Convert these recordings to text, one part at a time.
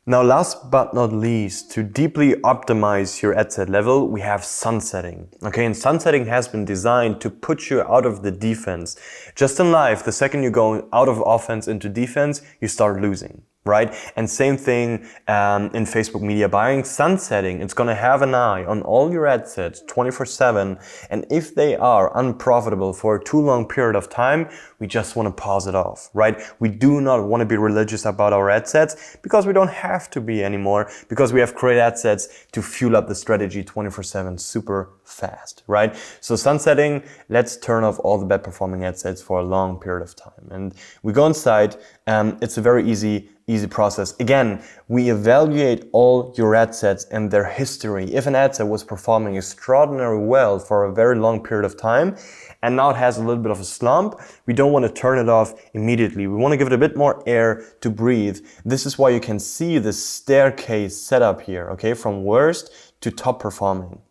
Now, last but not least, to deeply optimize your ad set level, we have sunsetting. Okay, and sunsetting has been designed to put you out of the defense. Just in life, the second you go out of offense into defense, you start losing. Right? And same thing in Facebook media buying. Sunsetting, it's going to have an eye on all your ad sets 24/7. And if they are unprofitable for a too long period of time, we just want to pause it off, right? We do not want to be religious about our ad sets because we don't have to be anymore, because we have great ad sets to fuel up the strategy 24/7 super fast, right? So sunsetting, let's turn off all the bad performing ad sets for a long period of time. And we go inside. It's a very easy process. Again, we evaluate all your ad sets and their history. If an ad set was performing extraordinarily well for a very long period of time, and now it has a little bit of a slump, we don't want to turn it off immediately. We want to give it a bit more air to breathe. This is why you can see the staircase setup here, okay, from worst to top performing.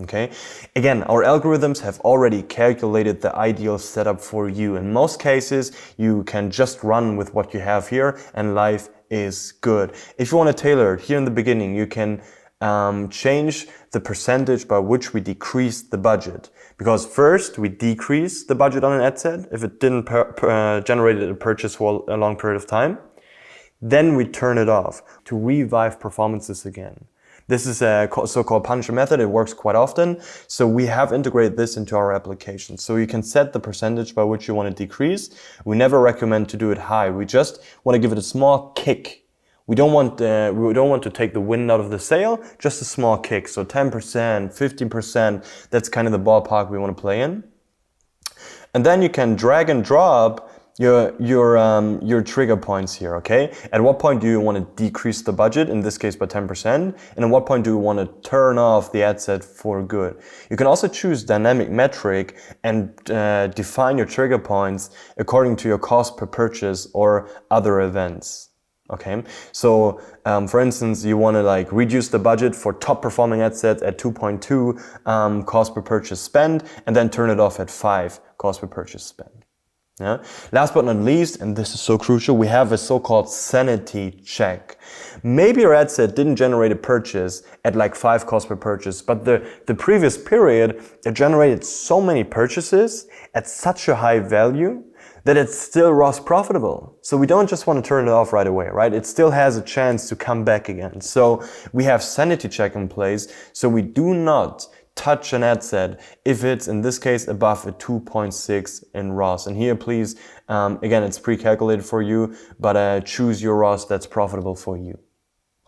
Okay. Again, our algorithms have already calculated the ideal setup for you. In most cases, you can just run with what you have here and life is good. If you want to tailor it here in the beginning, you can change the percentage by which we decrease the budget. Because first, we decrease the budget on an ad set if it didn't generate a purchase for a long period of time. Then we turn it off to revive performances again. This is a so-called Punisher method. It works quite often. So we have integrated this into our application. So you can set the percentage by which you want to decrease. We never recommend to do it high. We just want to give it a small kick. We don't want to take the wind out of the sail, just a small kick. So 10%, 15%, that's kind of the ballpark we want to play in. And then you can drag and drop your trigger points here, okay? At what point do you want to decrease the budget, in this case by 10%? And at what point do you want to turn off the ad set for good? You can also choose dynamic metric and define your trigger points according to your cost per purchase or other events. Okay, so for instance, you want to like reduce the budget for top performing ad sets at 2.2 cost per purchase spend, and then turn it off at 5 cost per purchase spend. Yeah. Last but not least, and this is so crucial, we have a so-called sanity check. Maybe your ad set didn't generate a purchase at like 5 cost per purchase, but the previous period, it generated so many purchases at such a high value that it's still ROAS profitable. So we don't just want to turn it off right away, right? It still has a chance to come back again. So we have sanity check in place, so we do not touch an ad set if it's, in this case, above a 2.6 in ROAS. And here, please, again, it's pre-calculated for you, but choose your ROAS that's profitable for you.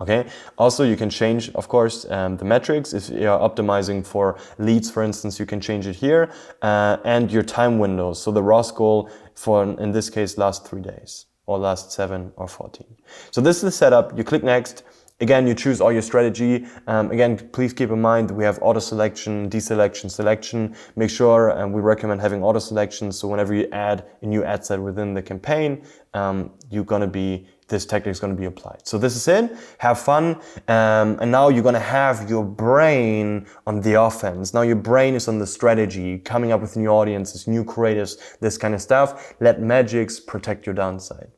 Okay. Also, you can change, of course, the metrics. If you're optimizing for leads, for instance, you can change it here, and your time windows. So the ROAS goal for, in this case, last 3 days or last 7 or 14. So this is the setup. You click next. Again, you choose all your strategy. Again, please keep in mind we have auto selection, deselection, selection. Make sure, we recommend having auto selection. So whenever you add a new ad set within the campaign, this technique is going to be applied. So this is it. Have fun. And now you're going to have your brain on the offense. Now your brain is on the strategy, coming up with new audiences, new creatives, this kind of stuff. Let Magix protect your downside.